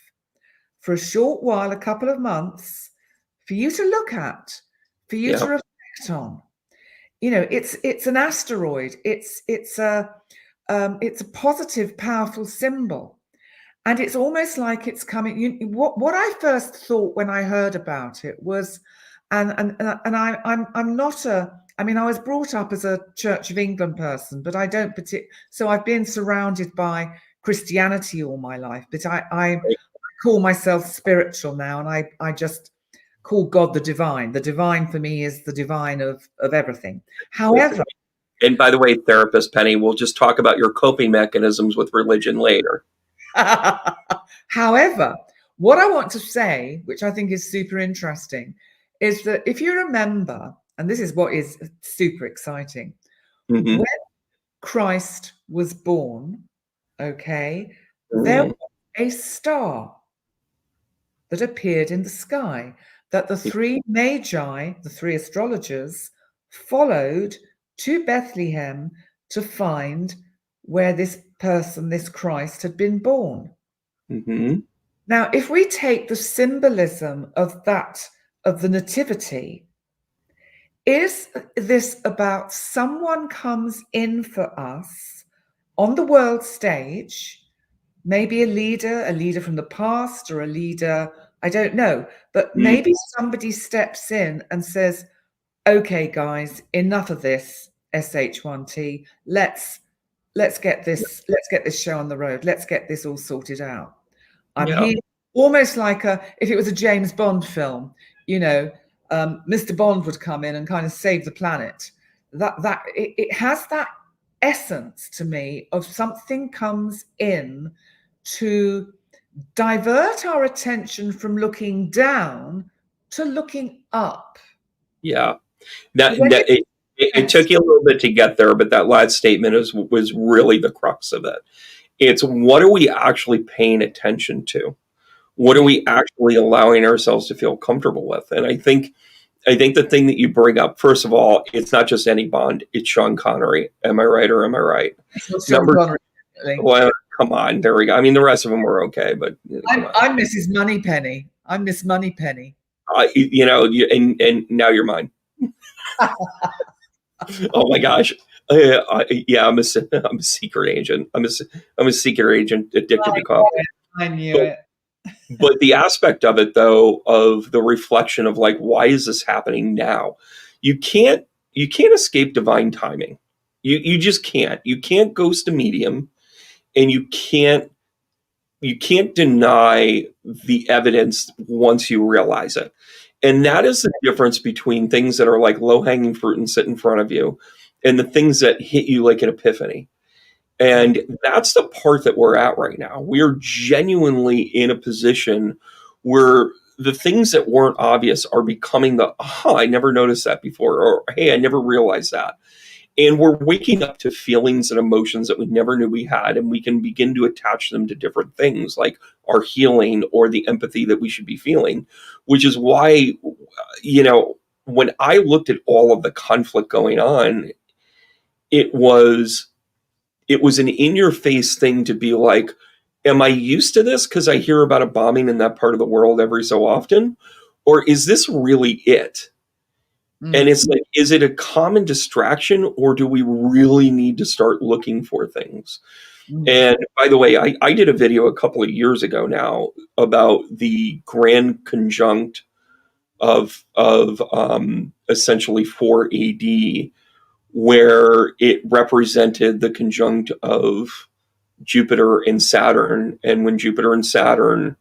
for a short while, a couple of months, for you to look at, for you to reflect on? You know, it's an asteroid. It's a positive, powerful symbol, and it's almost like it's coming. What I first thought when I heard about it was, I'm not a. I mean, I was brought up as a Church of England person, but I don't so I've been surrounded by Christianity all my life. But I call myself spiritual now, and I just call God the divine. The divine for me is the divine of everything. However, and by the way, therapist Penny, we'll just talk about your coping mechanisms with religion later. However, what I want to say, which I think is super interesting, is that if you remember, and this is what is super exciting, when Christ was born, okay, there was a star that appeared in the sky that the three magi, the three astrologers, followed to Bethlehem to find where this person, this Christ, had been born. Now, if we take the symbolism of that, of the nativity, is this about someone comes in for us on the world stage, maybe a leader from the past, or a leader, I don't know, but maybe somebody steps in and says, okay, guys, enough of this SH1T. Let's get this show on the road. Let's get this all sorted out. I'm here almost like if it was a James Bond film, you know, Mr. Bond would come in and kind of save the planet. It has that essence to me of something comes in to divert our attention from looking down to looking up. Yeah. It took you a little bit to get there, but that last statement was really the crux of it. It's what are we actually paying attention to? What are we actually allowing ourselves to feel comfortable with? And I think the thing that you bring up, first of all, it's not just any Bond, it's Sean Connery. Am I right or am I right? Well, come on, there we go. I mean, the rest of them were okay, but I'm Mrs. Moneypenny. I'm Miss Moneypenny. And now you're mine. Oh my gosh. I'm a secret agent. I'm a secret agent addicted to coffee. I knew it. But the aspect of it, though, of the reflection of like, why is this happening now? You can't escape divine timing. You just can't. You can't ghost a medium, and you can't deny the evidence once you realize it. And that is the difference between things that are like low-hanging fruit and sit in front of you, and the things that hit you like an epiphany. And that's the part that we're at right now. We're genuinely in a position where the things that weren't obvious are becoming I never noticed that before, or hey, I never realized that. And we're waking up to feelings and emotions that we never knew we had, and we can begin to attach them to different things like our healing or the empathy that we should be feeling, which is why, when I looked at all of the conflict going on, it was an in-your-face thing to be like, am I used to this because I hear about a bombing in that part of the world every so often? Or is this really it? And it's like, is it a common distraction, or do we really need to start looking for things? And by the way, I did a video a couple of years ago now about the grand conjunct of essentially 4 AD, where it represented the conjunct of Jupiter and Saturn. And when Jupiter and Saturn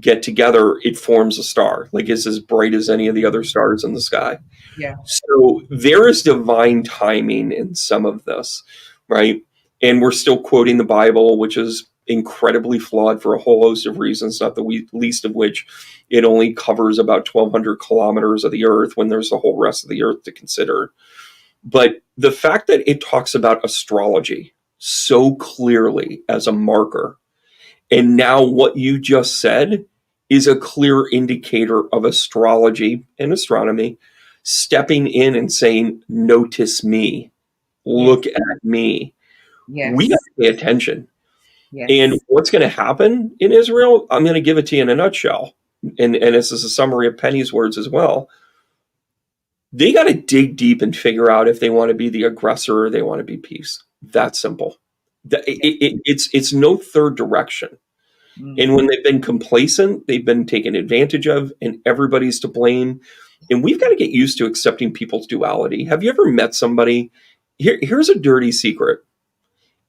get together, it forms a star. Like it's as bright as any of the other stars in the sky. Yeah. So there is divine timing in some of this, right? And we're still quoting the Bible, which is incredibly flawed for a whole host of reasons, not the least of which it only covers about 1,200 kilometers of the earth when there's the whole rest of the earth to consider. But the fact that it talks about astrology so clearly as a marker, and now what you just said is a clear indicator of astrology and astronomy stepping in and saying, notice me, look at me. Yes. We got to pay attention. Yes. And what's going to happen in Israel? I'm going to give it to you in a nutshell. And this is a summary of Penny's words as well. They got to dig deep and figure out if they want to be the aggressor or they want to be peace. That's simple. It's no third direction. And when they've been complacent, they've been taken advantage of, and everybody's to blame. And we've got to get used to accepting people's duality. Have you ever met somebody? Here's a dirty secret.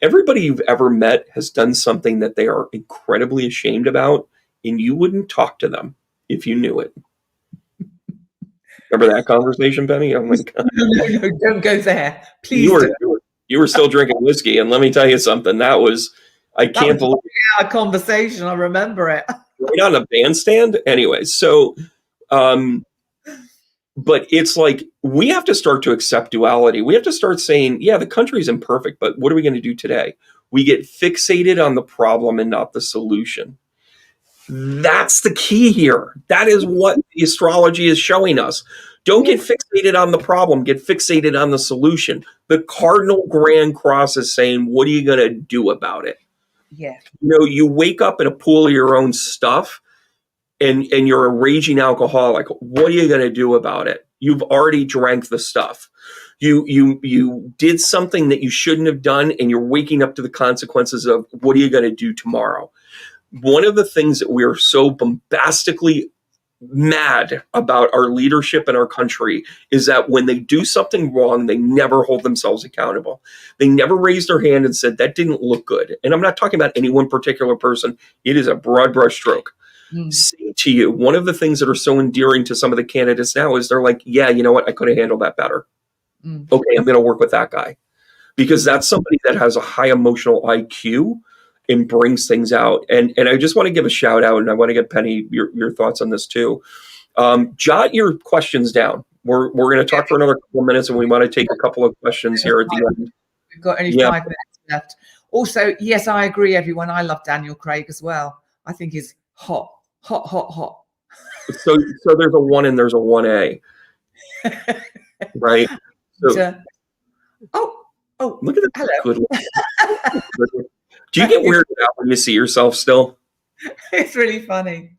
Everybody you've ever met has done something that they are incredibly ashamed about, and you wouldn't talk to them if you knew it. Remember that conversation, Penny? Oh my God. No, don't go there. Please you were still drinking whiskey, and let me tell you something. I can't believe our conversation. I remember it. Right on the bandstand. Anyway, so but it's like we have to start to accept duality. We have to start saying, yeah, the country's imperfect, but what are we going to do today? We get fixated on the problem and not the solution. That's the key here. That is what the astrology is showing us. Don't get fixated on the problem. Get fixated on the solution. The Cardinal Grand Cross is saying, what are you going to do about it? Yeah. You wake up in a pool of your own stuff and you're a raging alcoholic. What are you going to do about it? You've already drank the stuff. You did something that you shouldn't have done, and you're waking up to the consequences of what are you going to do tomorrow? One of the things that we are so bombastically mad about our leadership in our country is that when they do something wrong, they never hold themselves accountable. They never raised their hand and said, that didn't look good. And I'm not talking about any one particular person. It is a broad brush stroke. Say to you, one of the things that are so endearing to some of the candidates now is they're like, yeah, you know what? I could have handled that better. Okay, I'm going to work with that guy. Because that's somebody that has a high emotional IQ and brings things out. And I just want to give a shout out, and I want to get Penny your thoughts on this too. Jot your questions down. We're going to talk for another couple of minutes, and we want to take a couple of questions here at the end. We've got only 5 minutes left. Also, yes, I agree, everyone. I love Daniel Craig as well. I think he's hot. So there's a 1 and there's a 1A, right? So, look at that. Hello. Good. Do you get weirded out when you see yourself still? It's really funny.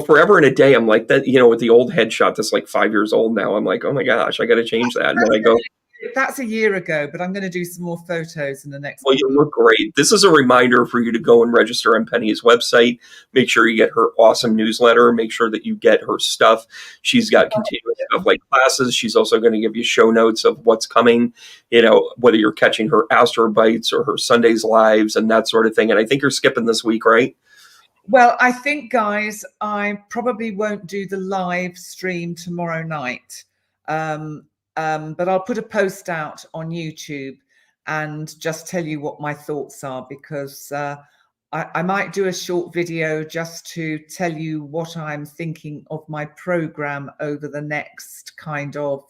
Forever and a day, I'm like that, with the old headshot that's like 5 years old now. I'm like, oh my gosh, I got to change that. And then I go, that's a year ago, but I'm going to do some more photos in the next. Well, you look great. This is a reminder for you to go and register on Penny's website. Make sure you get her awesome newsletter. Make sure that you get her stuff. She's got continuous stuff like classes. She's also going to give you show notes of what's coming, whether you're catching her Astro Bites or her Sundays Lives and that sort of thing. And I think you're skipping this week, right? Well, I think, guys, I probably won't do the live stream tomorrow night. But I'll put a post out on YouTube and just tell you what my thoughts are, because I might do a short video just to tell you what I'm thinking of my program over the next kind of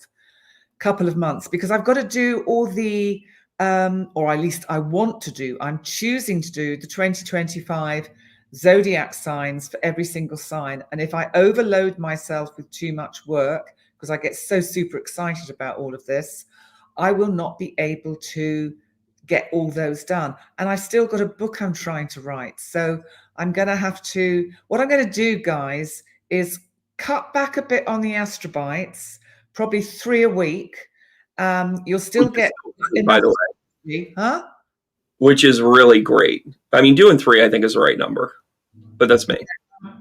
couple of months, because I've got to do all the, or at least I want to do, I'm choosing to do the 2025 zodiac signs for every single sign. And if I overload myself with too much work, because I get so super excited about all of this, I will not be able to get all those done. And I've still got a book I'm trying to write. So I'm going to have to, what I'm going to do, guys, is cut back a bit on the Astrobites, probably 3 a week. You'll still get, by the way, which is really great. I mean, doing 3, I think, is the right number, but that's me.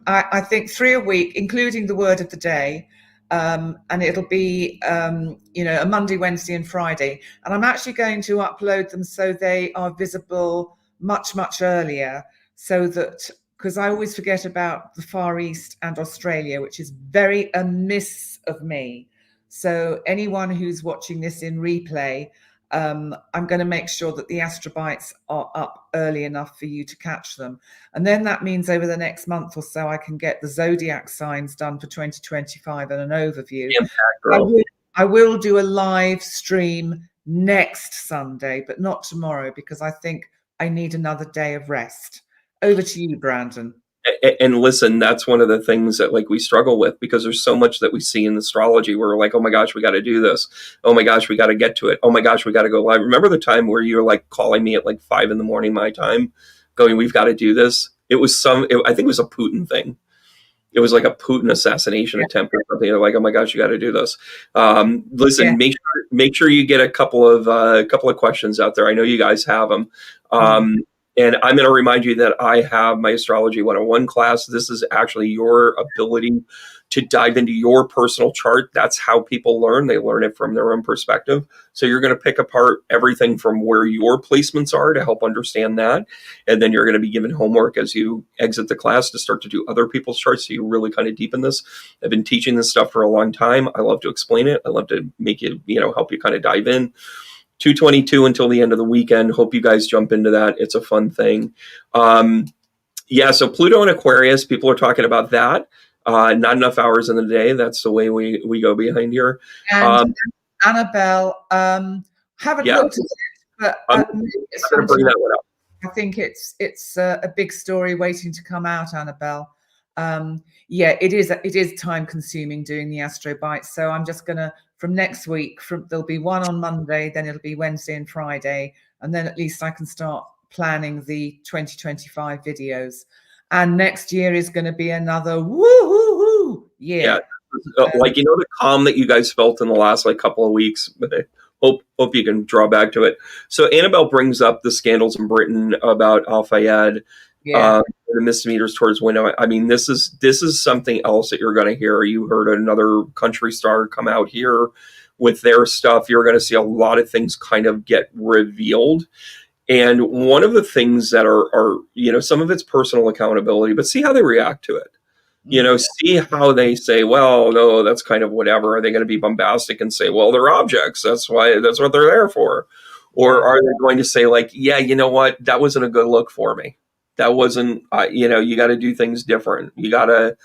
I think 3 a week, including the word of the day. and it'll be a Monday, Wednesday, and Friday. And I'm actually going to upload them so they are visible much earlier, so that, because I always forget about the Far East and Australia, which is very amiss of me. So anyone who's watching this in replay, I'm going to make sure that the astrobites are up early enough for you to catch them. And then that means over the next month or so, I can get the zodiac signs done for 2025 and an overview. I will do a live stream next Sunday, but not tomorrow, because I think I need another day of rest. Over to you, Brandon. And listen, that's one of the things that like we struggle with, because there's so much that we see in astrology where we're like, oh my gosh, we got to do this. Oh my gosh, we got to get to it. Oh my gosh, we got to go live. Remember the time where you were like calling me at like 5 a.m. my time going, we've got to do this. It was I think it was a Putin thing. It was like a Putin assassination attempt or something. They're like, oh my gosh, you got to do this. Listen, make sure you get a couple of questions out there. I know you guys have them. And I'm going to remind you that I have my Astrology 101 class. This is actually your ability to dive into your personal chart. That's how people learn. They learn it from their own perspective. So you're going to pick apart everything from where your placements are to help understand that. And then you're going to be given homework as you exit the class to start to do other people's charts. So you really kind of deepen this. I've been teaching this stuff for a long time. I love to explain it. I love to make it, help you kind of dive in. 2/22 until the end of the weekend. Hope you guys jump into that. It's a fun thing. So Pluto and Aquarius, people are talking about that. Not enough hours in the day. That's the way we go behind here. And Annabelle, haven't looked at it, but I'm going to bring that one up. I think it's a big story waiting to come out, Annabelle. It is time consuming doing the Astro Bites. So I'm just going to, from next week, there'll be one on Monday, then it'll be Wednesday and Friday. And then at least I can start planning the 2025 videos. And next year is going to be another woo year. Yeah. The calm that you guys felt in the last couple of weeks. Hope you can draw back to it. So Annabelle brings up the scandals in Britain about Al Fayed. The misdemeanors towards women. I mean, this is something else that you're going to hear. You heard another country star come out here with their stuff. You're going to see a lot of things kind of get revealed. And one of the things that are some of it's personal accountability, but see how they react to it. See how they say, well, no, that's kind of whatever. Are they going to be bombastic and say, well, they're objects. That's what they're there for. Or are they going to say yeah, you know what? That wasn't a good look for me. That wasn't, you got to do things different. You got to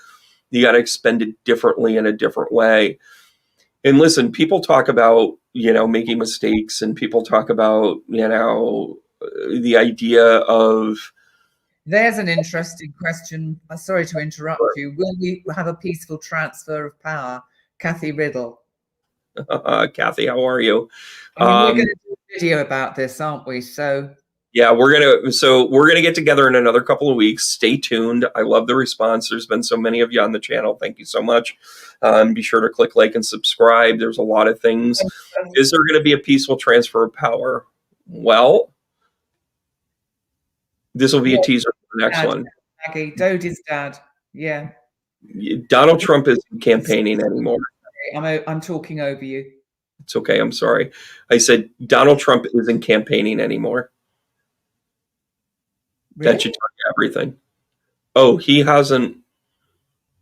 expend it differently in a different way. And listen, people talk about, making mistakes, and people talk about, the idea of. There's an interesting question. Sorry to interrupt you. Will we have a peaceful transfer of power? Kathy Riddle. Kathy, how are you? We're going to do a video about this, aren't we? So. Yeah, we're gonna get together in another couple of weeks. Stay tuned. I love the response. There's been so many of you on the channel. Thank you so much. Be sure to click like and subscribe. There's a lot of things. Is there going to be a peaceful transfer of power? Well, this will be a teaser for the next one. Maggie, Dodie's dad. Yeah. Donald Trump isn't campaigning anymore. I'm talking over you. It's okay. I'm sorry. I said Donald Trump isn't campaigning anymore. Really? That should tell you everything. Oh, he hasn't.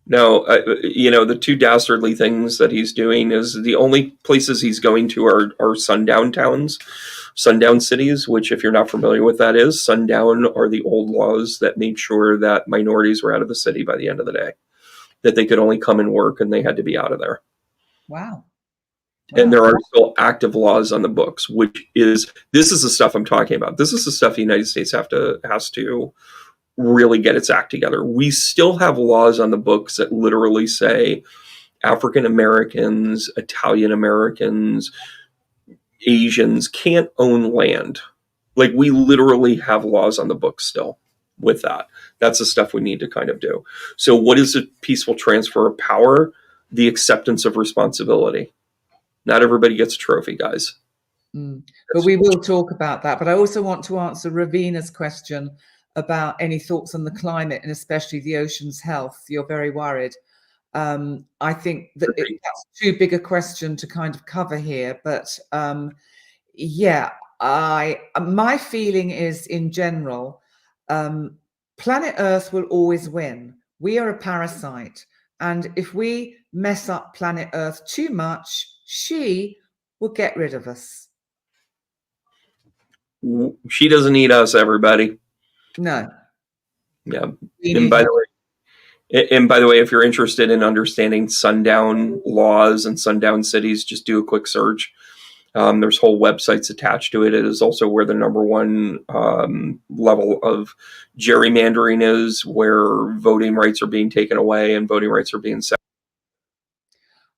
No, the two dastardly things that he's doing is the only places he's going to are sundown towns, sundown cities, which if you're not familiar with that is, sundown are the old laws that made sure that minorities were out of the city by the end of the day, that they could only come and work and they had to be out of there. Wow. And there are still active laws on the books, this is the stuff I'm talking about. This is the stuff the United States has to really get its act together. We still have laws on the books that literally say African Americans, Italian Americans, Asians can't own land. We literally have laws on the books still with that. That's the stuff we need to kind of do. So what is a peaceful transfer of power? The acceptance of responsibility. Not everybody gets a trophy, guys. But we will talk about that. But I also want to answer Ravina's question about any thoughts on the climate and especially the ocean's health. You're very worried. I think that that's too big a question to kind of cover here, but yeah, my feeling is in general, planet Earth will always win. We are a parasite, and if we mess up planet Earth too much, she will get rid of us. She doesn't need us, everybody. No. Yeah. And by the way, if you're interested in understanding sundown laws and sundown cities, just do a quick search. There's whole websites attached to it. It is also where the number one level of gerrymandering is, where voting rights are being taken away and voting rights are being set.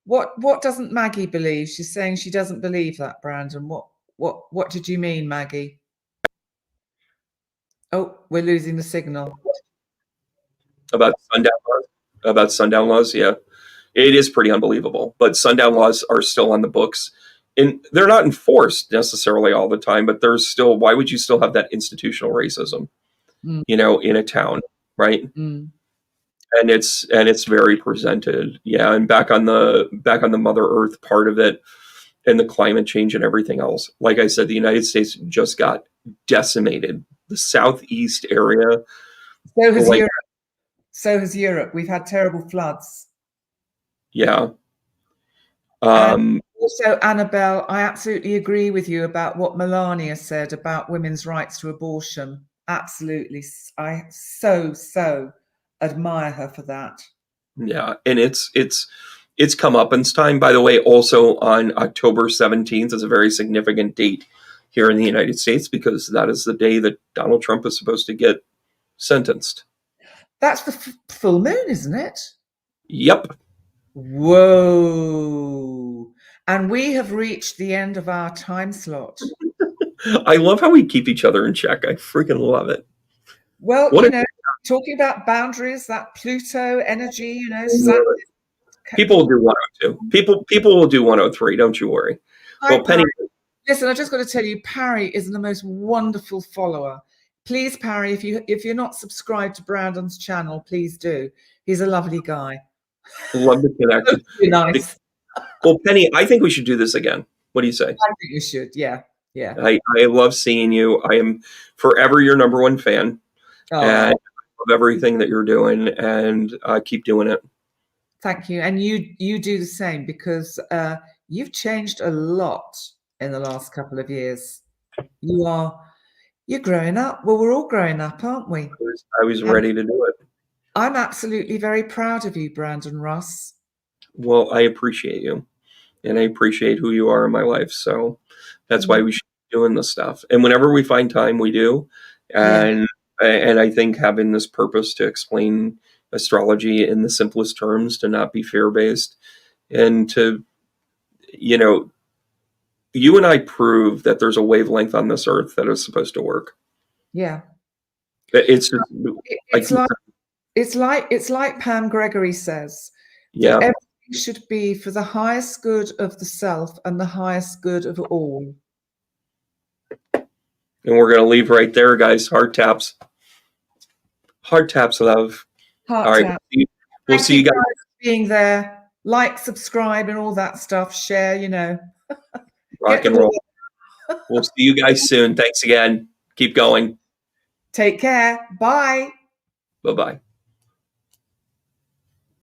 What doesn't Maggie believe? She's saying she doesn't believe that, Brandon. What did you mean, Maggie? Oh, we're losing the signal. About sundown laws, yeah. It is pretty unbelievable. But sundown laws are still on the books. And they're not enforced necessarily all the time, but there's still, why would you still have that institutional racism, in a town, right? Mm. And it's very presented. Yeah. And back on the Mother Earth part of it and the climate change and everything else. Like I said, the United States just got decimated. The Southeast area. So has Europe. So has Europe. We've had terrible floods. Yeah. Also, Annabelle, I absolutely agree with you about what Melania said about women's rights to abortion. Absolutely. I so admire her for that. Yeah. And it's comeuppance time, by the way. Also on October 17th is a very significant date here in the United States, because that is the day that Donald Trump is supposed to get sentenced. That's the full moon, isn't it? Yep. Whoa. And we have reached the end of our time slot. I love how we keep each other in check. I freaking love it. Well, talking about boundaries, that Pluto energy, people will do 102. People will do 103. Don't you worry. Well, Penny, listen, I just got to tell you, Parry is the most wonderful follower. Please, Parry, if you're not subscribed to Brandon's channel, please do. He's a lovely guy. Love the connection. Nice. Well, Penny, I think we should do this again. What do you say? I think you should. Yeah. I love seeing you. I am forever your number one fan. And I love everything that you're doing, and keep doing it. Thank you. And you do the same, because you've changed a lot in the last couple of years. You're growing up. Well, we're all growing up, aren't we? I was ready to do it. I'm absolutely very proud of you, Brandon Ross. Well, I appreciate you, and I appreciate who you are in my life. So that's why we should be doing this stuff. And whenever we find time, we do. And I think having this purpose to explain astrology in the simplest terms, to not be fear-based, and to, you and I prove that there's a wavelength on this earth that is supposed to work. Yeah. It's like Pam Gregory says. Yeah. Everything should be for the highest good of the self and the highest good of all. And we're going to leave right there, guys. Heart taps. Heart taps, love. Heart all right. tap. We'll see you guys for being there. Like, subscribe, and all that stuff. Share, Rock and roll. We'll see you guys soon. Thanks again. Keep going. Take care. Bye. Bye-bye.